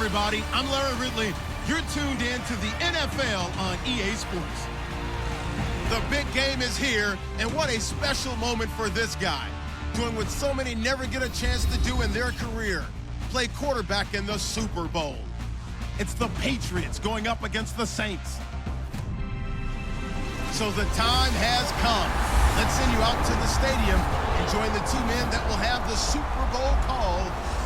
everybody. I'm Larry Ridley. You're tuned in to the NFL on EA Sports. The big game is here, and what a special moment for this guy. Doing what so many never get a chance to do in their career, play quarterback in the Super Bowl. It's the Patriots going up against the Saints. So the time has come. Let's send you out to the stadium and join the two men that will have the Super Bowl call.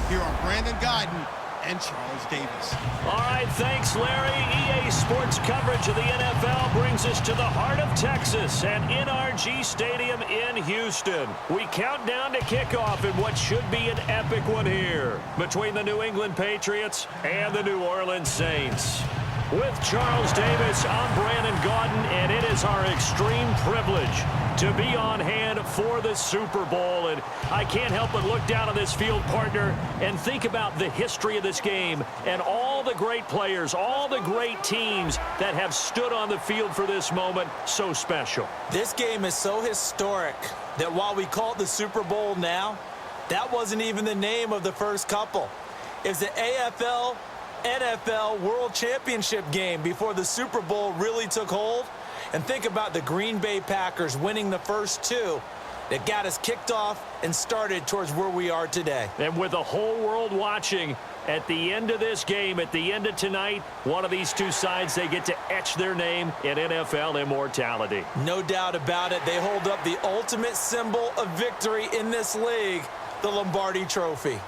Here are Brandon Guyton and Charles Davis. All right, thanks, Larry. EA Sports coverage of the NFL brings us to the heart of Texas and NRG Stadium in Houston. We count down to kickoff in what should be an epic one here between the New England Patriots and the New Orleans Saints. With Charles Davis, I'm Brandon Guyton, and it is our extreme privilege to be on hand for the Super Bowl. And I can't help but look down on this field, partner, and think about the history of this game and all the great players, all the great teams that have stood on the field for this moment. So special. This game is so historic that while we call it the Super Bowl now, that wasn't even the name of the first couple. It's the AFL NFL World Championship game before the Super Bowl really took hold. And think about the Green Bay Packers winning the first two that got us kicked off and started towards where we are today. And with the whole world watching, at the end of this game, at the end of tonight, one of these two sides, they get to etch their name in NFL immortality. No doubt about it. They hold up the ultimate symbol of victory in this league, the Lombardi Trophy.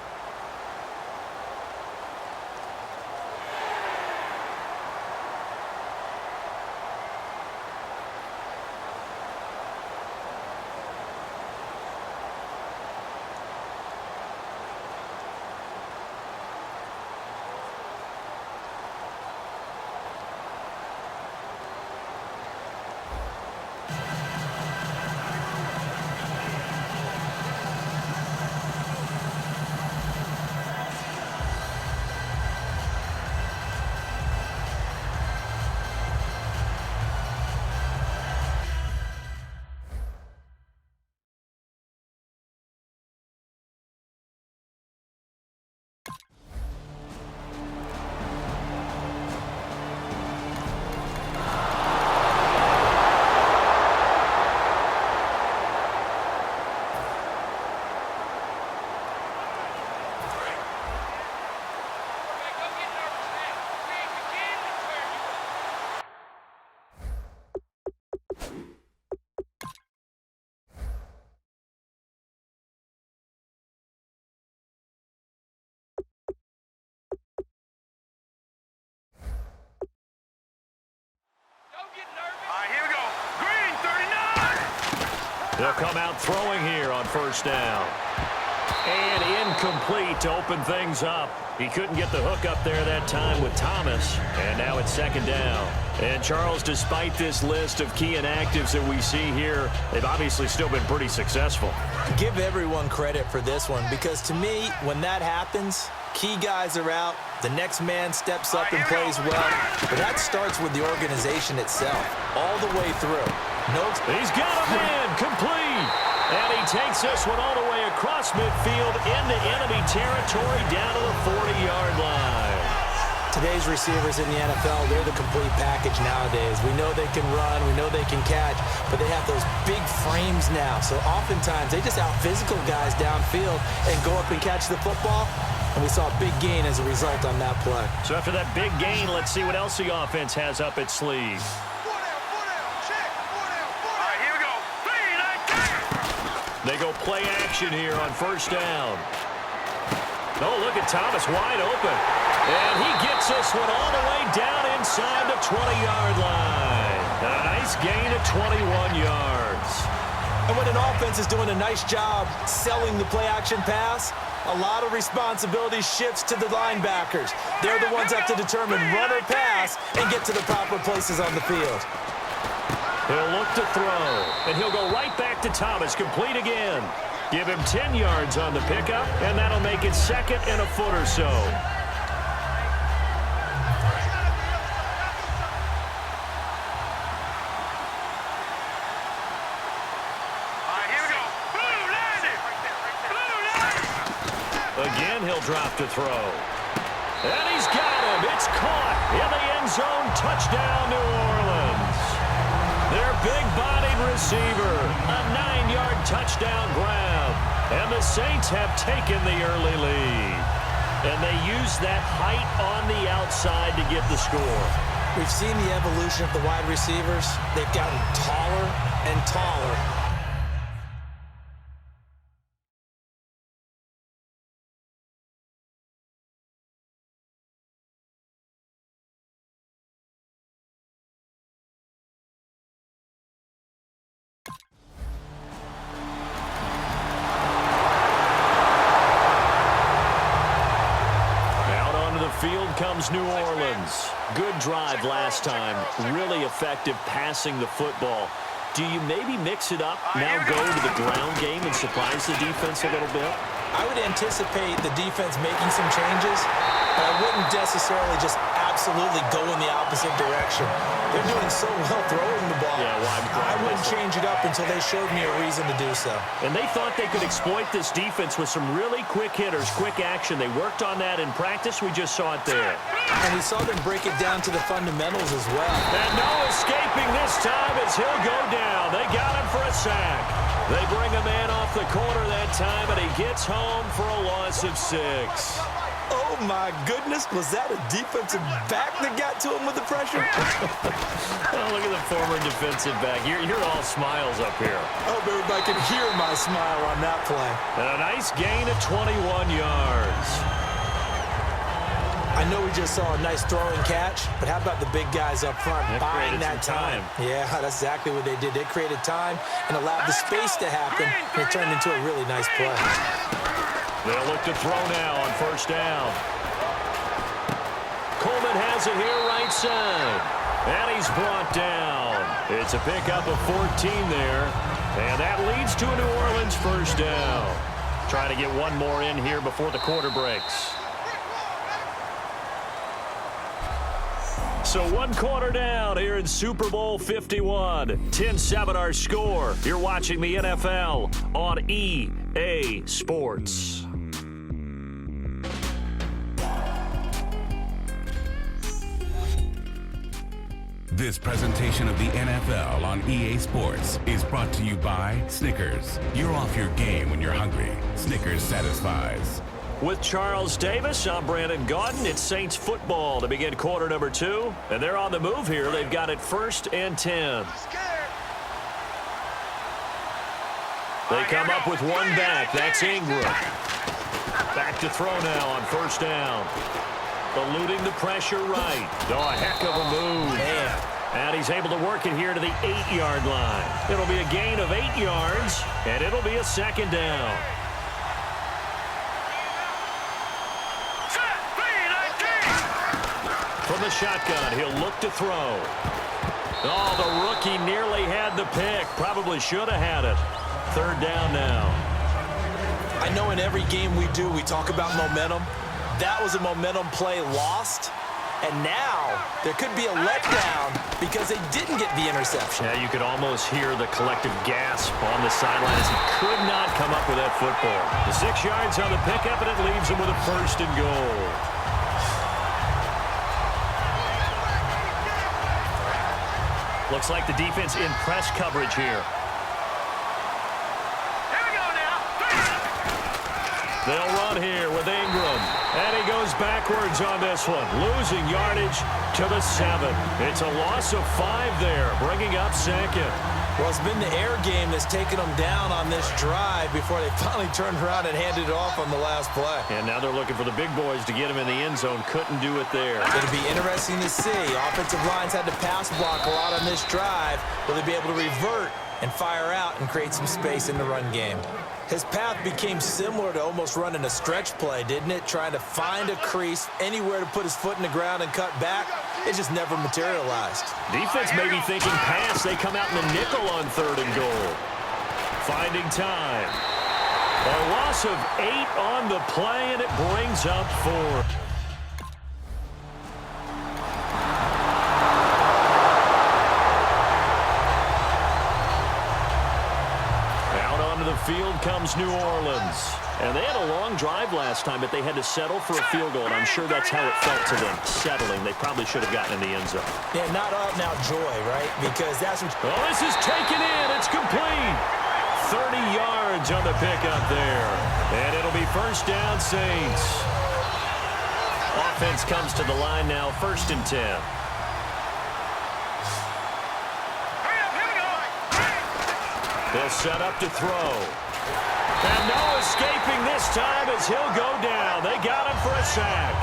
They'll come out throwing here on first down. And incomplete to open things up. He couldn't get the hook up there that time with Thomas. And now it's second down. And Charles, despite this list of key inactives that we see here, they've obviously still been pretty successful. Give everyone credit for this one, because to me, when that happens, key guys are out, the next man steps up and plays well. But that starts with the organization itself, all the way through. He's got a man, complete. And he takes this one all the way across midfield into enemy territory down to the 40-yard line. Today's receivers in the NFL, they're the complete package nowadays. We know they can run, we know they can catch, but they have those big frames now. So oftentimes they just out-physical guys downfield and go up and catch the football. And we saw a big gain as a result on that play. So after that big gain, let's see what else the offense has up its sleeve. They go play action here on first down. Oh, look at Thomas wide open. And he gets this one all the way down inside the 20-yard line. A nice gain of 21 yards. And when an offense is doing a nice job selling the play-action pass, a lot of responsibility shifts to the linebackers. They're the ones that have to determine run or pass and get to the proper places on the field. He'll look to throw, and he'll go right back to Thomas, complete again. Give him 10 yards on the pickup, and that'll make it second and a foot or so. Again, he'll drop to throw. And he's got him. It's caught in the end zone. Touchdown, New Orleans. Their big-bodied receiver, a 9-yard touchdown grab. And the Saints have taken the early lead. And they use that height on the outside to get the score. We've seen the evolution of the wide receivers. They've gotten taller and taller. Field comes New Orleans. Good drive last time. Really effective passing the football. Do you maybe mix it up, now go to the ground game and surprise the defense a little bit? I would anticipate the defense making some changes, but I wouldn't necessarily just absolutely go in the opposite direction. They're doing so well throwing the ball. Yeah, well, I wouldn't change it up until they showed me a reason to do so. And they thought they could exploit this defense with some really quick hitters, quick action. They worked on that in practice. We just saw it there. And we saw them break it down to the fundamentals as well. And no escaping this time as he'll go down. They got him for a sack. They bring a man off the corner that time, and he gets home for a loss of 6. Oh, my goodness. Was that a defensive back that got to him with the pressure? Oh, look at the former defensive back. You're all smiles up here. I hope everybody can hear my smile on that play. And a nice gain of 21 yards. I know we just saw a nice throw and catch, but how about the big guys up front buying that time? Yeah, that's exactly what they did. They created time and allowed the space to happen, and it turned into a really nice play. They'll look to throw now on first down. Coleman has it here right side. And he's brought down. It's a pickup of 14 there. And that leads to a New Orleans first down. Trying to get one more in here before the quarter breaks. So 1 quarter down here in Super Bowl 51. 10-7 our score. You're watching the NFL on EA Sports. This presentation of the NFL on EA Sports is brought to you by Snickers. You're off your game when you're hungry. Snickers satisfies. With Charles Davis, I'm Brandon Gaudin. It's Saints football to begin quarter number 2. And they're on the move here. They've got it 1st and 10. They come up with one back. That's Ingram. Back to throw now on first down. Eluding the pressure right. Oh, a heck of a move. Man. And he's able to work it here to the 8-yard line. It'll be a gain of 8 yards, and it'll be a second down. From the shotgun, he'll look to throw. Oh, the rookie nearly had the pick. Probably should have had it. 3rd down now. I know in every game we do, we talk about momentum. That was a momentum play lost. And now there could be a letdown because they didn't get the interception. Yeah, you could almost hear the collective gasp on the sideline as he could not come up with that football. The 6 yards on the pickup, and it leaves him with a 1st and goal. Looks like the defense in press coverage here. Here we go now. They'll run here with Ingram. And he goes backwards on this one. Losing yardage to the 7. It's a loss of 5 there, bringing up 2nd. Well, it's been the air game that's taken them down on this drive before they finally turned around and handed it off on the last play. And now they're looking for the big boys to get him in the end zone. Couldn't do it there. It'll be interesting to see. Offensive lines had to pass block a lot on this drive. Will they be able to revert and fire out and create some space in the run game? His path became similar to almost running a stretch play, didn't it? Trying to find a crease, anywhere to put his foot in the ground and cut back. It just never materialized. Defense may be thinking pass. They come out in the nickel on 3rd and goal. Finding time. A loss of 8 on the play, and it brings up 4. Out onto the field comes New Orleans. And they had a long drive last time, but they had to settle for a field goal, and I'm sure that's how it felt to them, settling. They probably should have gotten in the end zone. Yeah, not out-and-out joy, right? Because that's what... Oh, this is taken in. It's complete. 30 yards on the pickup there. And it'll be first down, Saints. Offense comes to the line now, 1st and 10. They'll set up to throw. And no escaping this time as he'll go down. They got him for a sack.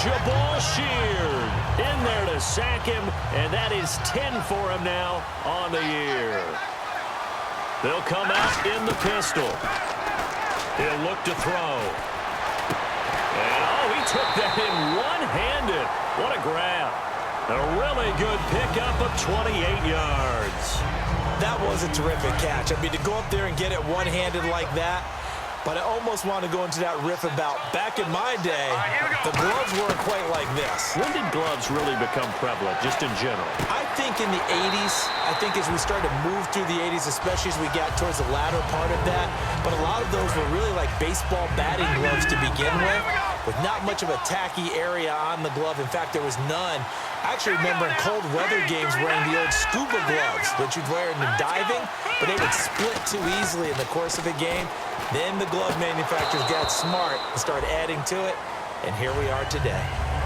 Jabal Sheard in there to sack him, and that is 10 for him now on the year. They'll come out in the pistol. He'll look to throw. And, oh, he took that in one-handed. What a grab. A really good pickup of 28 yards. That was a terrific catch. I mean, to go up there and get it one-handed like that, but I almost want to go into that riff about back in my day, the gloves weren't quite like this. When did gloves really become prevalent, just in general? I think in the 80s, I think as we started to move through the 80s, especially as we got towards the latter part of that, but a lot of those were really like baseball batting gloves to begin with not much of a tacky area on the glove. In fact, there was none. I actually remember in cold weather games wearing the old scuba gloves that you'd wear in the diving, but they would split too easily in the course of a game. Then the glove manufacturers got smart and started adding to it, and here we are today.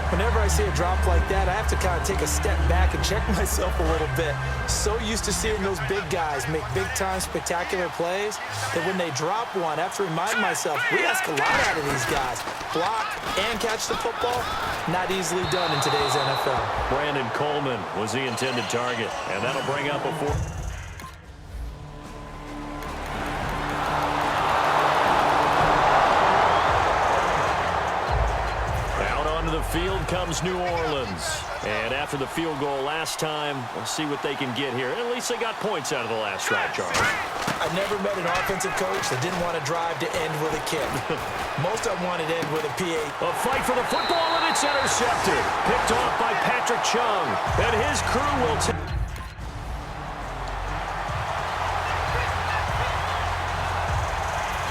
Whenever I see a drop like that, I have to kind of take a step back and check myself a little bit. So used to seeing those big guys make big-time spectacular plays that when they drop one, I have to remind myself, we ask a lot out of these guys. Block and catch the football, not easily done in today's NFL. Brandon Coleman was the intended target, and that'll bring up a fourth. Field comes New Orleans. And after the field goal last time, we'll see what they can get here. At least they got points out of the last drive, Charles. I never met an offensive coach that didn't want to drive to end with a kick. Most of them wanted to end with a PA. A fight for the football, and it's intercepted. Picked off by Patrick Chung. And his crew will take...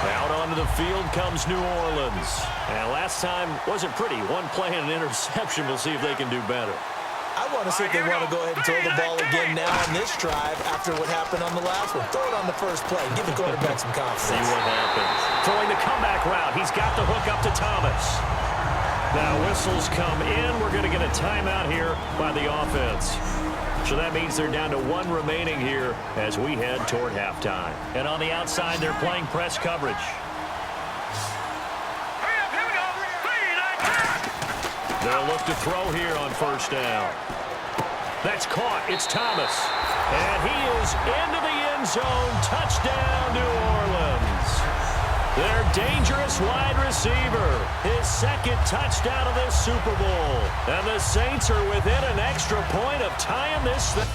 Out onto the field comes New Orleans. And last time wasn't pretty. One play and an interception. We'll see if they can do better. I want to see if they want to go ahead and throw the ball again now on this drive after what happened on the last one. Throw it on the first play. Give the quarterback some confidence. See what happens. Throwing the comeback route. He's got the hook up to Thomas. Now whistles come in. We're going to get a timeout here by the offense. So that means they're down to one remaining here as we head toward halftime. And on the outside, they're playing press coverage. They'll look to throw here on first down. That's caught. It's Thomas. And he is into the end zone. Touchdown, New Orleans. Their dangerous wide receiver. His second touchdown of this Super Bowl. And the Saints are within an extra point of tying this thing.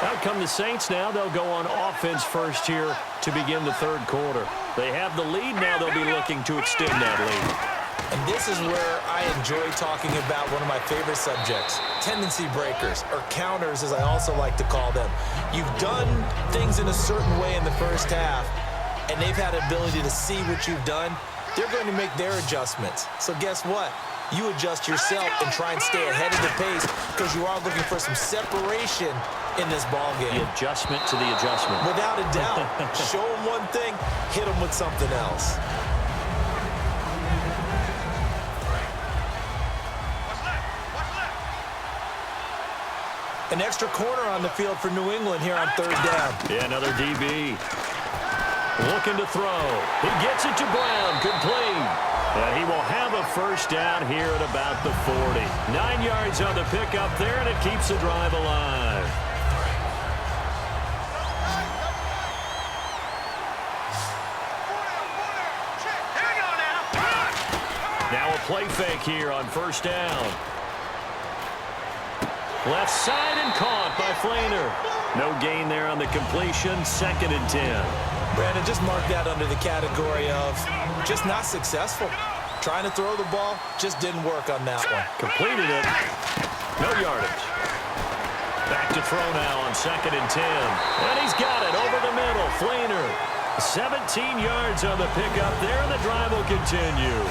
Out come the Saints now. They'll go on offense first here to begin the third quarter. They have the lead now. They'll be looking to extend that lead. And this is where I enjoy talking about one of my favorite subjects, tendency breakers, or counters as I also like to call them. You've done things in a certain way in the first half, and they've had the ability to see what you've done. They're going to make their adjustments. So guess what? You adjust yourself and try and stay ahead of the pace because you are looking for some separation in this ball game. The adjustment to the adjustment. Without a doubt. Show them one thing, hit them with something else. An extra corner on the field for New England here on third down. Yeah, another DB. Looking to throw. He gets it to Brown. Complete. And he will have a first down here at about the 40. 9 yards on the pickup there, and it keeps the drive alive. Now a play fake here on first down. Left side and caught by Flainer. No gain there on the completion. 2nd and 10. Brandon, just mark that under the category of just not successful. Trying to throw the ball just didn't work on that one. Completed it. No yardage. Back to throw now on 2nd and 10. And he's got it over the middle. Flainer. 17 yards on the pickup there, and the drive will continue.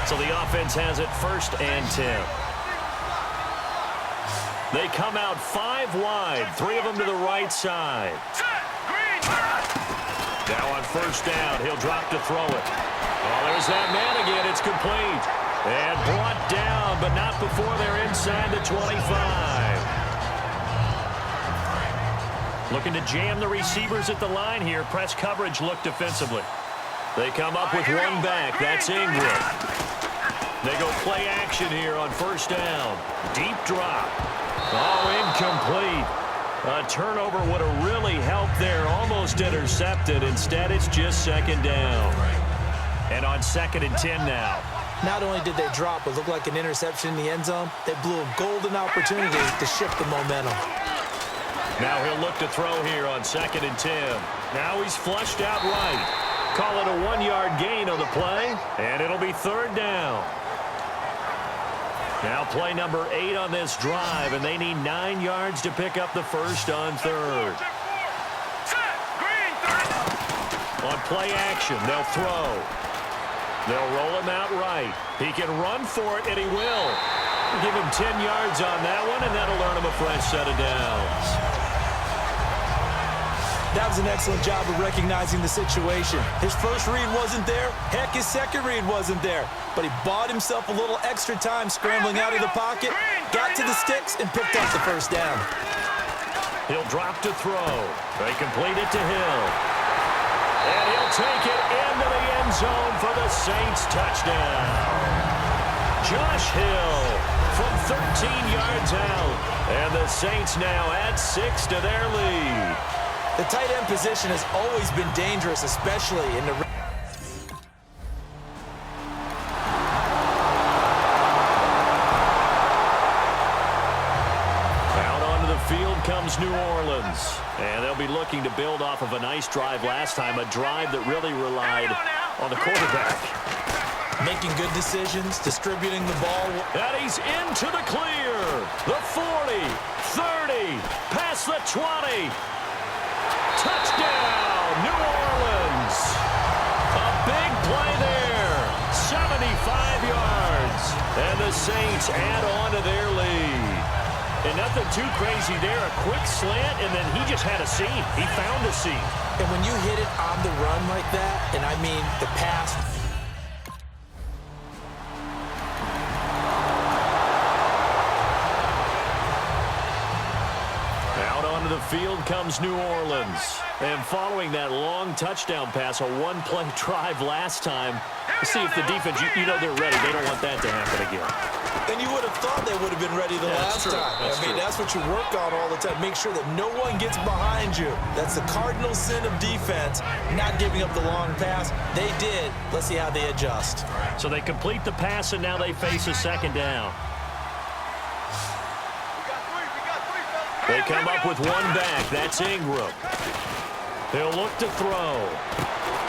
So the offense has it 1st and 10. They come out 5 wide, 3 of them to the right side. Now on first down, he'll drop to throw it. Oh, there's that man again. It's complete. And brought down, but not before they're inside the 25. Looking to jam the receivers at the line here. Press coverage look defensively. They come up with one back. That's Ingram. They go play action here on first down. Deep drop. Oh, incomplete. A turnover would have really helped there. Almost intercepted. Instead, it's just 2nd down. And on 2nd and 10 now. Not only did they drop what looked like an interception in the end zone, they blew a golden opportunity to shift the momentum. Now he'll look to throw here on 2nd and 10. Now he's flushed out right. Call it a 1-yard gain on the play, and it'll be 3rd down. Now play number 8 on this drive, and they need 9 yards to pick up the first on 3rd. On play action, they'll throw. They'll roll him out right. He can run for it, and he will. Give him 10 yards on that one, and that'll earn him a fresh set of downs. That was an excellent job of recognizing the situation. His first read wasn't there. Heck, his second read wasn't there. But he bought himself a little extra time scrambling out of the pocket, got to the sticks, and picked up the first down. He'll drop to throw. They complete it to Hill. And he'll take it into the end zone for the Saints touchdown. Josh Hill from 13 yards out. And the Saints now add 6 to their lead. The tight end position has always been dangerous, especially in the... Out onto the field comes New Orleans. And they'll be looking to build off of a nice drive last time, a drive that really relied on the quarterback. Making good decisions, distributing the ball. And he's into the clear. The 40, 30, past the 20. Touchdown, New Orleans. A big play there. 75 yards. And the Saints add on to their lead. And nothing too crazy there. A quick slant, and then he just had a seam. He found a seam. And when you hit it on the run like that, and I mean the pass... The field comes New Orleans. And following that long touchdown pass, a one-play drive last time, see if the defense, you know they're ready. They don't want that to happen again. And you would have thought they would have been ready the last time. That's what you work on all the time. Make sure that no one gets behind you. That's the cardinal sin of defense, not giving up the long pass. They did. Let's see how they adjust. So they complete the pass, and now they face a 2nd down. They come up with one back. That's Ingram. He'll look to throw.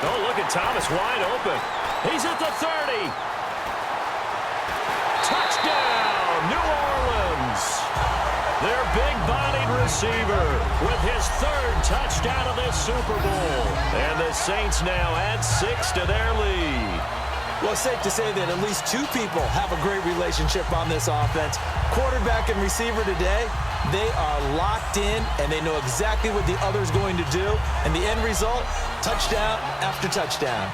Oh, look at Thomas wide open. He's at the 30. Touchdown, New Orleans. Their big-bodied receiver with his 3rd touchdown of this Super Bowl. And the Saints now add 6 to their lead. Well, it's safe to say that at least 2 people have a great relationship on this offense. Quarterback and receiver today, they are locked in, and they know exactly what the other's going to do. And the end result, touchdown after touchdown.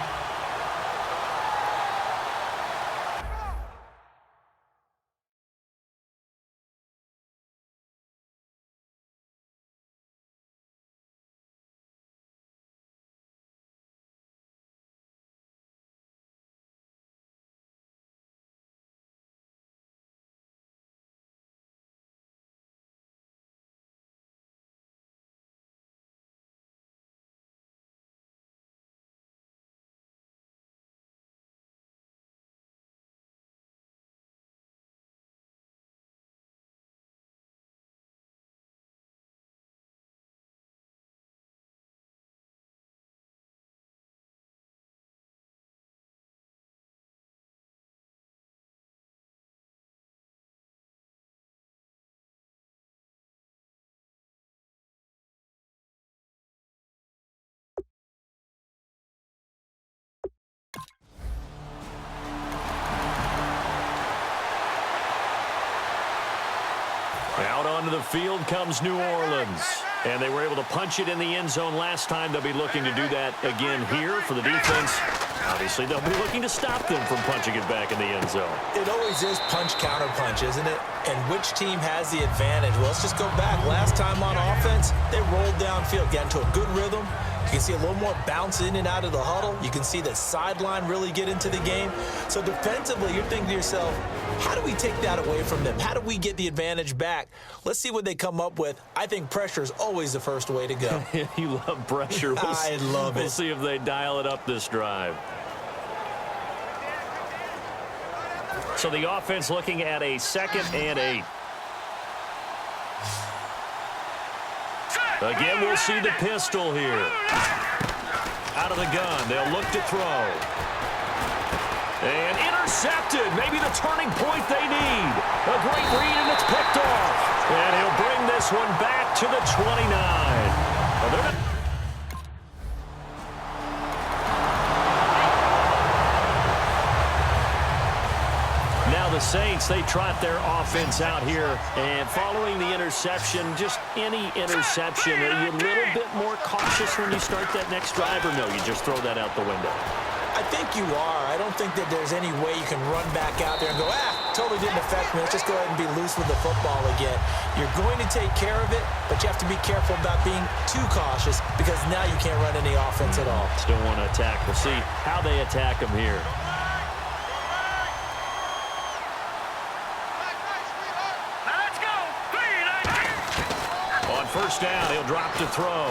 onto the field comes New Orleans. And they were able to punch it in the end zone last time. They'll be looking to do that again here for the defense. Obviously, they'll be looking to stop them from punching it back in the end zone. It always is punch-counter-punch, isn't it? And which team has the advantage? Well, let's just go back. Last time on offense, they rolled downfield, got into a good rhythm. You can see a little more bounce in and out of the huddle. You can see the sideline really get into the game. So defensively, you're thinking to yourself, how do we take that away from them? How do we get the advantage back? Let's see what they come up with. I think pressure is always the first way to go. You love pressure. I love it. We'll see if they dial it up this drive. So the offense looking at a 2nd and 8. Again, we'll see the pistol here. Out of the gun, they'll look to throw. And intercepted, maybe the turning point they need. A great read, and it's picked off. And he'll bring this one back to the 29. Well, they're not. The Saints, they trot their offense out here, and following the interception, just any interception, are you a little bit more cautious when you start that next drive, or no, you just throw that out the window? I think you are. I don't think that there's any way you can run back out there and go, totally didn't affect me. Let's just go ahead and be loose with the football again. You're going to take care of it, but you have to be careful about being too cautious because now you can't run any offense at all. Still want to attack. We'll see how they attack them here. First down, he'll drop to throw.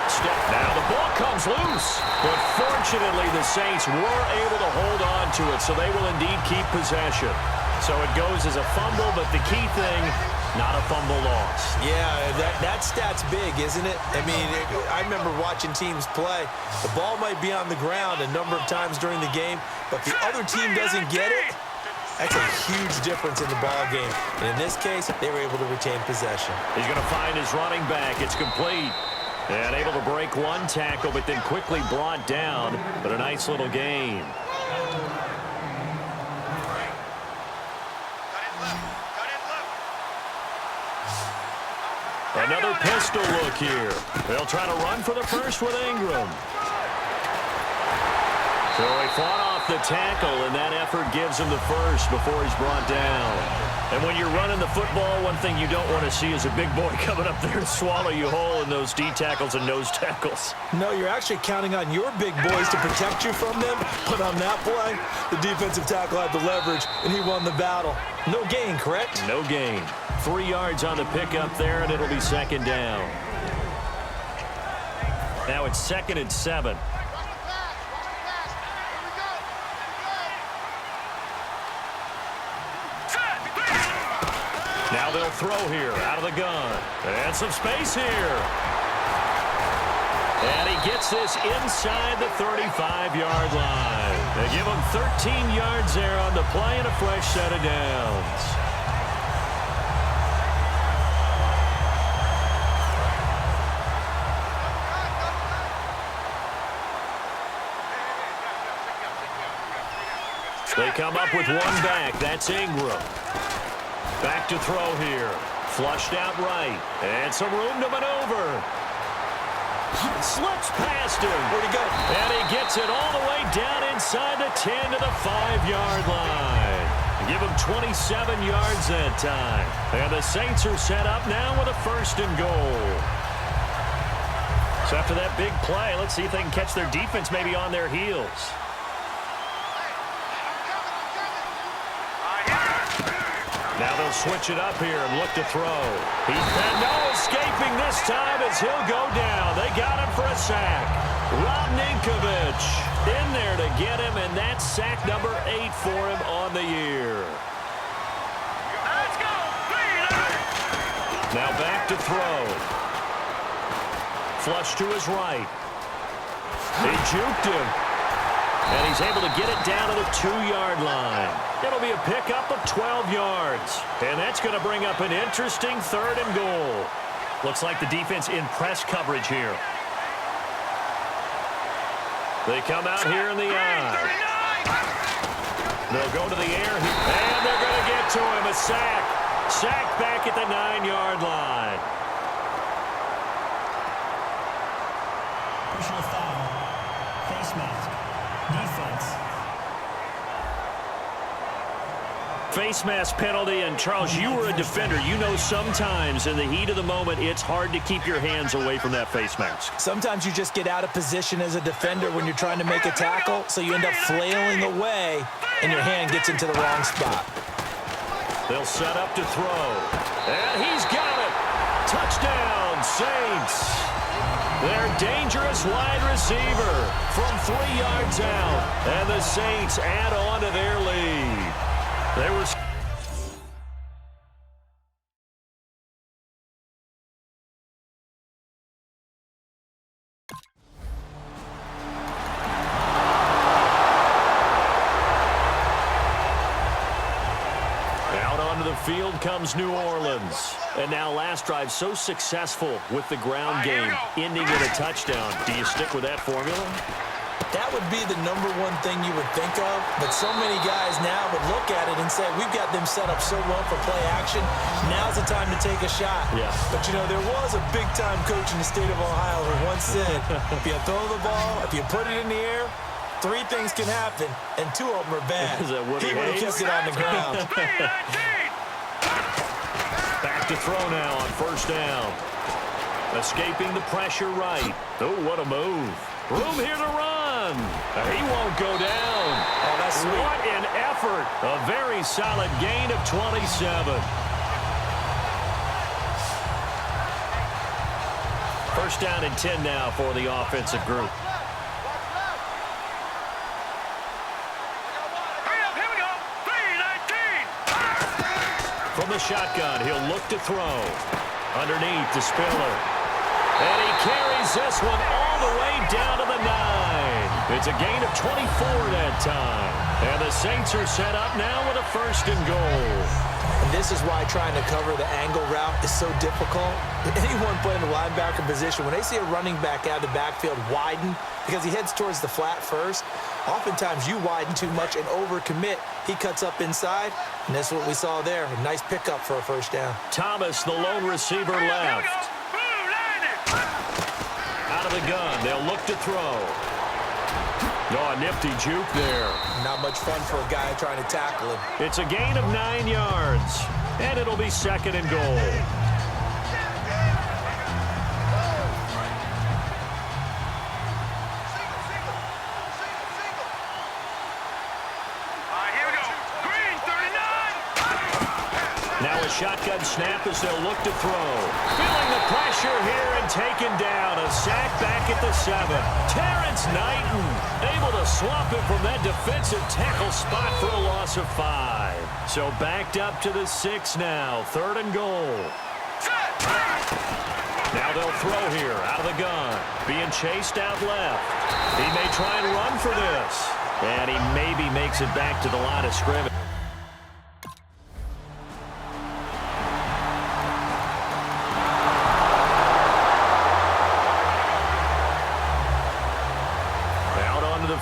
Step now, the ball comes loose. But fortunately, the Saints were able to hold on to it, so they will indeed keep possession. So it goes as a fumble, but the key thing, not a fumble loss. Yeah, that stat's big, isn't it? I mean, I remember watching teams play. The ball might be on the ground a number of times during the game, but the other team doesn't get it. That's a huge difference in the ball game. And in this case, they were able to retain possession. He's going to find his running back. It's complete. And able to break one tackle, but then quickly brought down. But a nice little gain. Another pistol look here. They'll try to run for the first with Ingram. So he fought off the tackle, and that effort gives him the first before he's brought down. And when you're running the football, one thing you don't want to see is a big boy coming up there to swallow you whole in those D tackles and nose tackles. No, you're actually counting on your big boys to protect you from them. But on that play, the defensive tackle had the leverage, and he won the battle. No gain, correct? No gain. 3 yards on the pickup there, and it'll be 2nd down. Now it's 2nd and 7. Now they'll throw here out of the gun. And some space here. And he gets this inside the 35-yard line. They give him 13 yards there on the play and a fresh set of downs. They come up with one back. That's Ingram. Back to throw here. Flushed out right. And some room to maneuver. Slips past him. Where'd he go? And he gets it all the way down inside the 10 to the 5-yard line. Give him 27 yards that time. And the Saints are set up now with a 1st and goal. So after that big play, let's see if they can catch their defense maybe on their heels. Now they'll switch it up here and look to throw. And no escaping this time as he'll go down. They got him for a sack. Rob Ninkovich in there to get him, and that's sack number 8 for him on the year. Let's go. Now back to throw. Flush to his right. He juked him. And he's able to get it down to the 2-yard line. It'll be a pickup of 12 yards. And that's going to bring up an interesting 3rd and goal. Looks like the defense in press coverage here. They come out here in the eye. They'll go to the air, and they're going to get to him. A sack. Sacked back at the 9-yard line. Personal foul. Face mask. Defense. Face mask penalty, and Charles, you were a defender. You know sometimes in the heat of the moment, it's hard to keep your hands away from that face mask. Sometimes you just get out of position as a defender when you're trying to make a tackle, so you end up flailing away, and your hand gets into the wrong spot. They'll set up to throw. And he's got it. Touchdown, Saints. Their dangerous wide receiver from 3 yards out. And the Saints add on to their lead. They were... Out onto the field comes New Orleans. And now last drive so successful with the ground game, ending in a touchdown. Do you stick with that formula? That would be the number one thing you would think of, but so many guys now would look at it and say, we've got them set up so well for play action, now's the time to take a shot. Yeah. But, you know, there was a big-time coach in the state of Ohio who once said, if you throw the ball, if you put it in the air, 3 things can happen, and 2 of them are bad. Is that Woody He would have Hayes? kept it on the ground. Back to throw now on first down. Escaping the pressure right. Oh, what a move. Room here to run. He won't go down. Oh, that's sweet. What an effort. A very solid gain of 27. First down and 10 now for the offensive group. From the shotgun, he'll look to throw. Underneath to Spiller. And he carries this one all the way down to the 9. It's a gain of 24 that time. And the Saints are set up now with a first and goal. And this is why trying to cover the angle route is so difficult. Anyone playing the linebacker position, when they see a running back out of the backfield widen because he heads towards the flat first, oftentimes you widen too much and overcommit. He cuts up inside, and that's what we saw there. A nice pickup for a first down. Thomas, the lone receiver, left. Out of the gun, they'll look to throw. Oh, a nifty juke there. Not much fun for a guy trying to tackle him. It's a gain of 9 yards, and it'll be second and goal. Now a shotgun snap as they'll look to throw. Feeling the pressure here and taken down. A sack back at the 7. Terrence Knighton able to swap him from that defensive tackle spot for a loss of 5. So backed up to the 6 now. Third and goal. Now they'll throw here out of the gun. Being chased out left. He may try and run for this. And he maybe makes it back to the line of scrimmage.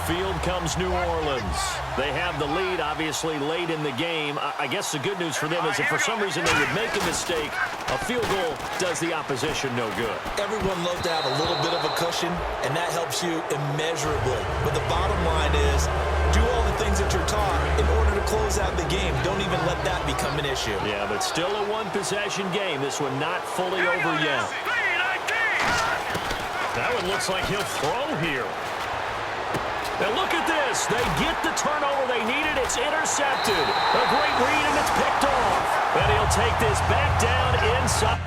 Field comes New Orleans. They have the lead, obviously, late in the game. I guess the good news for them is if for some reason they would make a mistake, a field goal does the opposition no good. Everyone loves to have a little bit of a cushion, and that helps you immeasurably. But the bottom line is, do all the things that you're taught in order to close out the game. Don't even let that become an issue. Yeah, but still a one-possession game. This one not fully over yet. That one looks like he'll throw here. Now look at this. They get the turnover they needed. It's intercepted. A great read, and it's picked off. And he'll take this back down inside.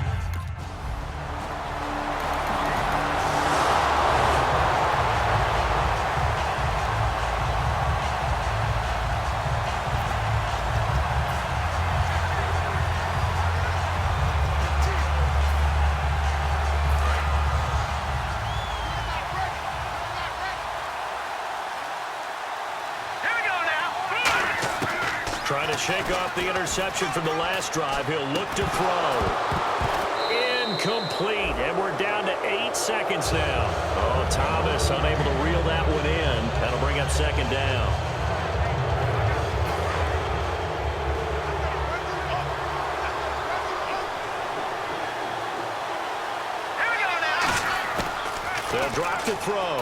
Trying to shake off the interception from the last drive. He'll look to throw. Incomplete. And we're down to 8 seconds now. Oh, Thomas unable to reel that one in. That'll bring up second down. He'll drop to throw.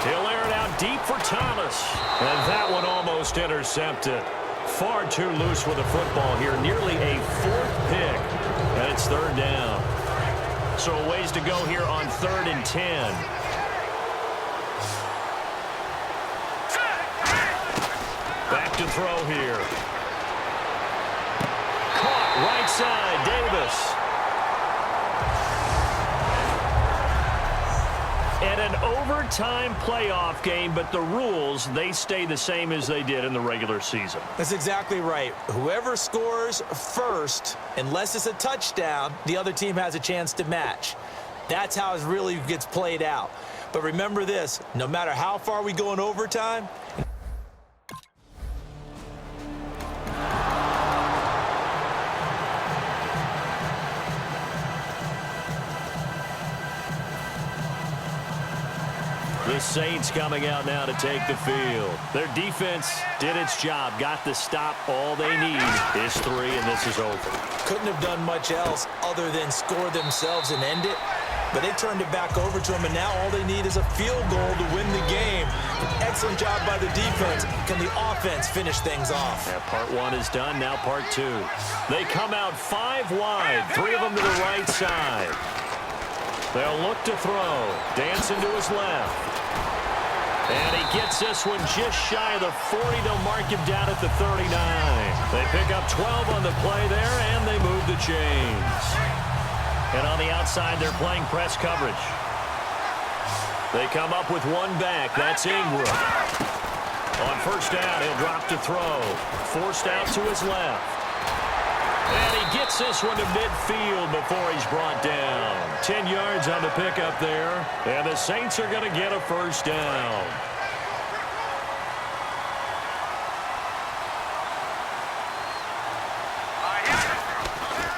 He'll air it out deep for Thomas. And that one almost intercepted. Far too loose with the football here. Nearly a fourth pick. And it's third down. So a ways to go here on 3rd and 10. Back to throw here. Caught right side, Davis. And an overtime playoff game, but the rules, they stay the same as they did in the regular season. That's exactly right. Whoever scores first, unless it's a touchdown, the other team has a chance to match. That's how it really gets played out. But remember this, no matter how far we go in overtime, the Saints coming out now to take the field. Their defense did its job, got the stop. All they need is 3, and this is over. couldn't have done much else other than score themselves and end it. But they turned it back over to them, and now all they need is a field goal to win the game. Excellent job by the defense. Can the offense finish things off? Yeah, part 1 is done, now part 2. They come out 5 wide, 3 of them to the right side. They'll look to throw. Dancing to his left. And he gets this one just shy of the 40. They'll mark him down at the 39. They pick up 12 on the play there, and they move the chains. And on the outside, they're playing press coverage. They come up with one back. That's Ingram. On first down, he'll drop to throw. Forced out to his left. And he gets this one to midfield before he's brought down. 10 yards on the pickup there. And the Saints are going to get a first down.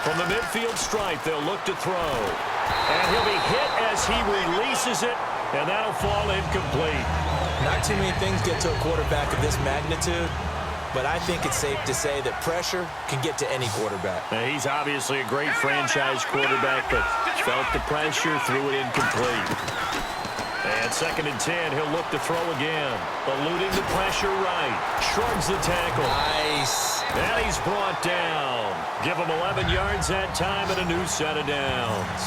From the midfield stripe, they'll look to throw. And he'll be hit as he releases it. And that'll fall incomplete. Not too many things get to a quarterback of this magnitude. But I think it's safe to say that pressure can get to any quarterback. Now, he's obviously a great franchise quarterback, but felt the pressure, threw it incomplete. And 2nd and 10, he'll look to throw again. Eluding the pressure right. Shrugs the tackle. Nice. And he's brought down. Give him 11 yards that time and a new set of downs.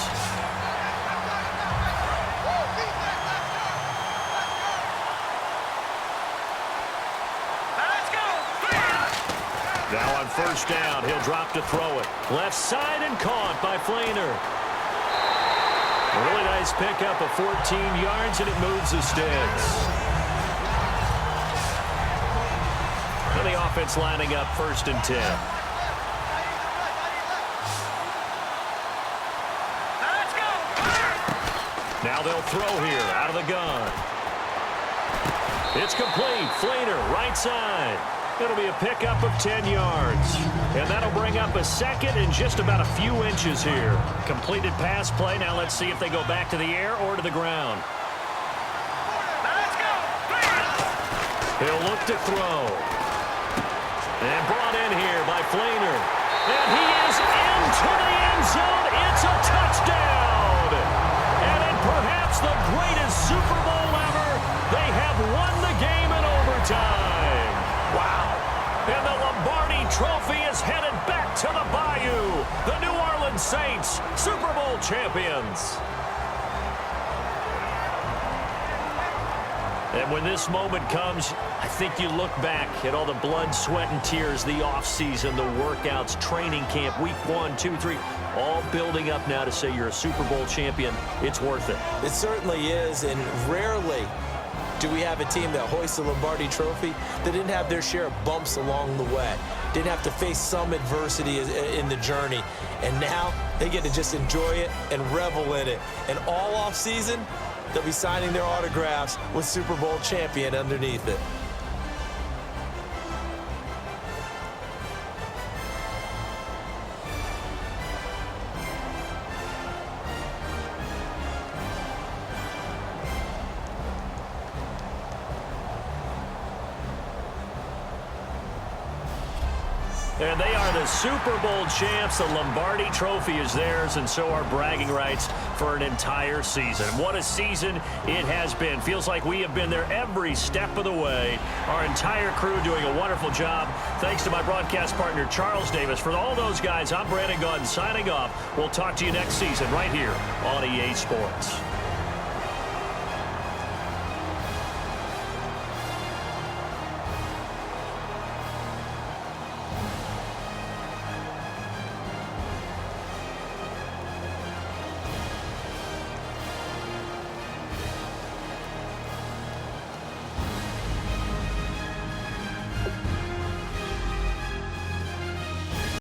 Now on first down, he'll drop to throw it. Left side and caught by Flainer. A really nice pickup of 14 yards, and it moves the sticks. And the offense lining up 1st and 10. Now they'll throw here out of the gun. It's complete. Flainer, right side. It'll be a pickup of 10 yards. And that'll bring up a second and just about a few inches here. Completed pass play. Now let's see if they go back to the air or to the ground. He'll look to throw. And brought in here by Flainer. And he is into the end zone. It's a touchdown. And in perhaps the greatest Super Bowl ever, they have won the game in overtime. Wow. And the Lombardi Trophy is headed back to the Bayou. The New Orleans Saints, Super Bowl champions. And when this moment comes, I think you look back at all the blood, sweat, and tears, the offseason, the workouts, training camp, week 1, 2, 3, all building up now to say you're a Super Bowl champion. It's worth it. It certainly is, and rarely do we have a team that hoists the Lombardi Trophy that didn't have their share of bumps along the way, didn't have to face some adversity in the journey, and now they get to just enjoy it and revel in it. And all offseason, they'll be signing their autographs with Super Bowl champion underneath it. And they are the Super Bowl champs. The Lombardi Trophy is theirs, and so are bragging rights for an entire season. What a season it has been. Feels like we have been there every step of the way. Our entire crew doing a wonderful job. Thanks to my broadcast partner, Charles Davis. For all those guys, I'm Brandon Gaudin signing off. We'll talk to you next season right here on EA Sports.